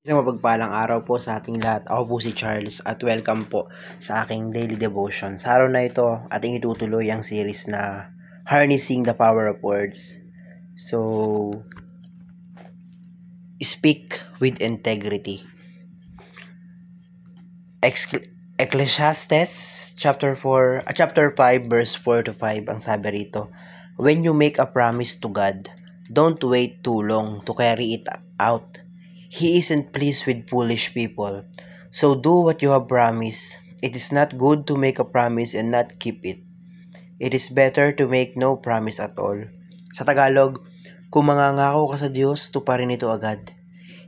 Isang mapagpalang araw po sa ating lahat. Ako po si Charles at welcome po sa aking daily devotion. Sa araw na ito, ating itutuloy ang series na Harnessing the Power of Words. So, speak with integrity. Ecclesiastes chapter 5 verse 4 to 5 ang sabi rito. When you make a promise to God, don't wait too long to carry it out. He isn't pleased with foolish people. So do what you have promised. It is not good to make a promise and not keep it. It is better to make no promise at all. Sa Tagalog, kung mangangako ka sa Diyos, tuparin ito agad.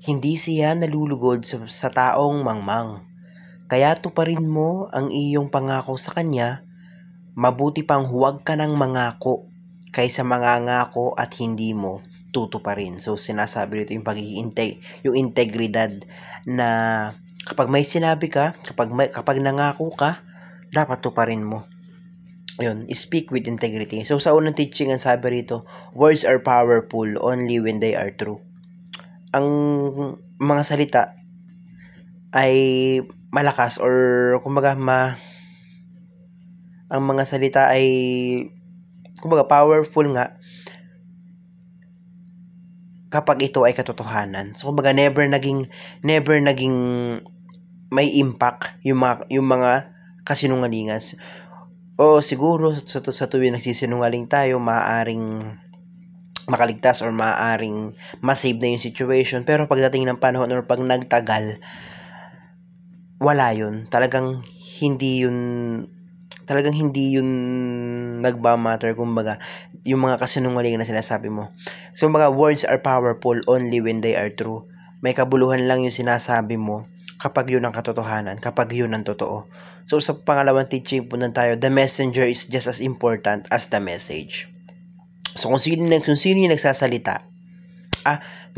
Hindi siya nalulugod sa taong mangmang. Kaya tuparin mo ang iyong pangako sa Kanya. Mabuti pang huwag ka nang mangako kaysa mangangako at hindi mo tutuparin. So sinasabi dito yung yung integridad na kapag may sinabi ka, kapag nangako ka, dapat tuparin mo. Ayun, speak with integrity. So sa unang teaching ang sabi rito, words are powerful only when they are true. Ang mga salita ay malakas or kumbaga ang mga salita ay kumbaga powerful nga kapag ito ay katotohanan. So kumbaga never naging may impact yung mga kasinungalingan. O siguro sa tuwing nagsisinungaling tayo, maaaring makaligtas or maaaring ma-save na yung situation, pero pagdating ng panahon or pag nagtagal, wala yun. Talagang hindi yun nagmamatter, kumbaga yung mga kasinungalingan na sinasabi mo. So mga words are powerful only when they are true. May kabuluhan lang yung sinasabi mo kapag yun ang katotohanan, kapag yun ang totoo. So sa pangalawang teaching po tayo, the messenger is just as important as the message. So kung sino yung nagsasalita,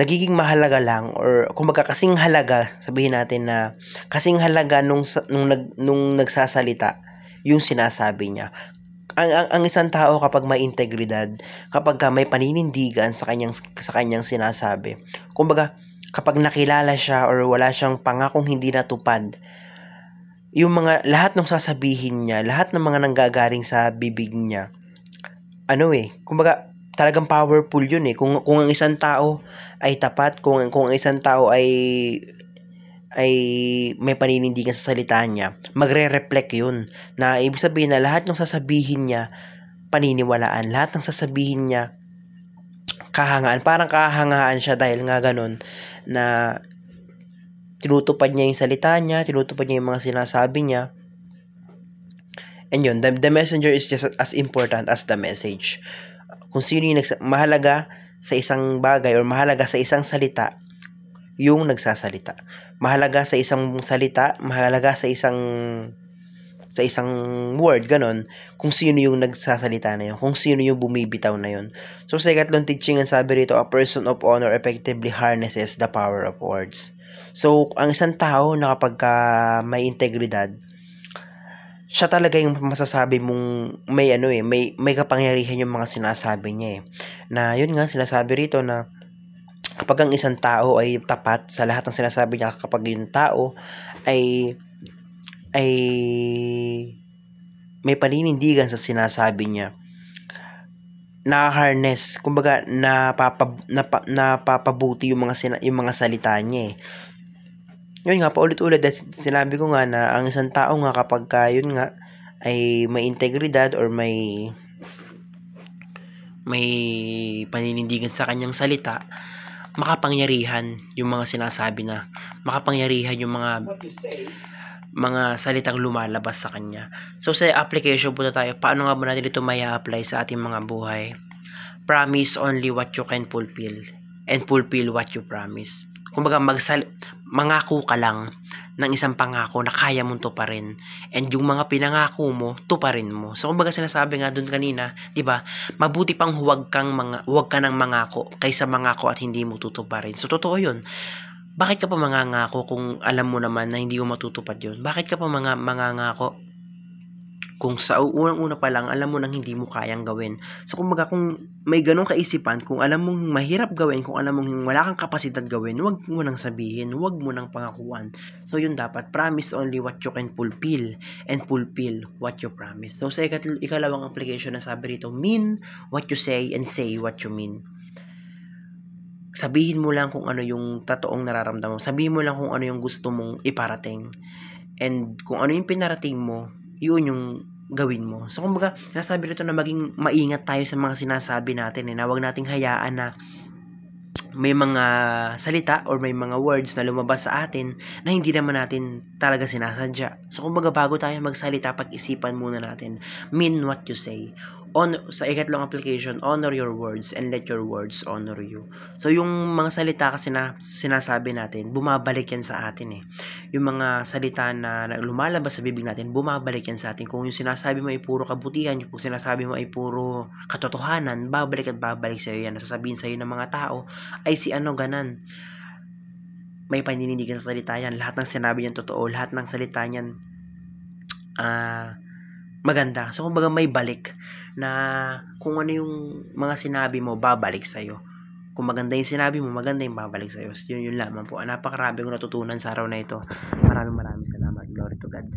nagiging mahalaga lang, or kumbaga kasing halaga, sabihin natin na kasing halaga nung nagsasalita yung sinasabi niya. Ang isang tao kapag may integridad, kapag may paninindigan sa kanyang sinasabi, kumbaga kapag nakilala siya or wala siyang pangakong hindi natupad, yung lahat ng sasabihin niya, lahat ng mga nanggagaling sa bibig niya, kumbaga talagang powerful yun eh. Kung ang isang tao ay tapat, kung ang isang tao ay may paninindigan sa salita niya, magre-reflect yun. Na ibig sabihin na lahat ng sasabihin niya, paniniwalaan. Lahat ng sasabihin niya, kahangaan. Parang kahangaan siya dahil nga ganun, na tinutupad niya yung salita niya, tinutupad niya yung mga sinasabi niya. And yun, the messenger is just as important as the message. Kung sino yung mahalaga sa isang bagay or mahalaga sa isang salita, yung nagsasalita. Mahalaga sa isang salita, mahalaga sa isang word, ganon, kung sino yung nagsasalita na yun, kung sino yung bumibitaw na yun. So sa ikatlong teaching, ang sabi rito, a person of honor effectively harnesses the power of words. So ang isang tao na kapag may integridad, siya talaga yung masasabi mong may kapangyarihan yung mga sinasabi niya eh. Na yun nga, sinasabi rito na kapag ang isang tao ay tapat sa lahat ng sinasabi niya, kapag yung tao ay may paninindigan sa sinasabi niya, na-harness, kumbaga napapabuti yung mga salita niya eh. Yun nga, paulit-ulit, sinabi ko nga na ang isang tao nga kapag yun nga ay may integridad or may paninindigan sa kanyang salita, makapangyarihan yung mga sinasabi na, makapangyarihan yung mga salitang lumalabas sa kanya. So sa application po tayo, paano nga ba natin ito may apply sa ating mga buhay? Promise only what you can fulfill and fulfill what you promise. Kumbaga mangako ka lang ng isang pangako na kaya mong tuparin, and yung mga pinangako mo, tuparin mo. So kumbaga sinasabi nga doon kanina, 'di ba? Mabuti pang huwag ka nang mangako kaysa mangako at hindi mo tutuparin. So totoo 'yun. Bakit ka pa mangangako kung alam mo naman na hindi mo matutupad 'yun? Bakit ka pa mangangako kung sa unang-una pa lang alam mo nang hindi mo kayang gawin. So kumbaga kung may ganong kaisipan, kung alam mong mahirap gawin, kung alam mong wala kang kapasidad gawin, wag mo nang sabihin, wag mo nang pangakuan. So yun dapat, promise only what you can fulfill and fulfill what you promise. So sa ikalawang application na sabi rito, mean what you say and say what you mean. Sabihin mo lang kung ano yung totoong nararamdaman mo. Sabihin mo lang kung ano yung gusto mong iparating. And kung ano yung pinarating mo, yun yung gawin mo. So kumbaga, nasabi rito na maging maingat tayo sa mga sinasabi natin na huwag nating hayaan na may mga salita or may mga words na lumabas sa atin na hindi naman natin talaga sinasadya. So kumbaga bago tayo magsalita, pag-isipan muna natin. Mean what you say. Sa ikatlong application, honor your words and let your words honor you. So yung mga salita kasi na sinasabi natin, bumabalik yan sa atin eh. Yung mga salita na lumalabas sa bibig natin, bumabalik yan sa atin. Kung yung sinasabi mo ay puro kabutihan, yung sinasabi mo ay puro katotohanan, babalik at babalik sa'yo yan. Nasasabihin sa'yo ng mga tao, ay si ano ganan. May paninindigan sa salita yan. Lahat ng sinabi niyan totoo. Lahat ng salita niyan maganda. So kumbaga may balik na kung ano yung mga sinabi mo, babalik sa'yo. Kung maganda yung sinabi mo, maganda yung babalik sa'yo. Yun lamang po. Napakarami kong natutunan sa araw na ito. Maraming salamat. Glory to God.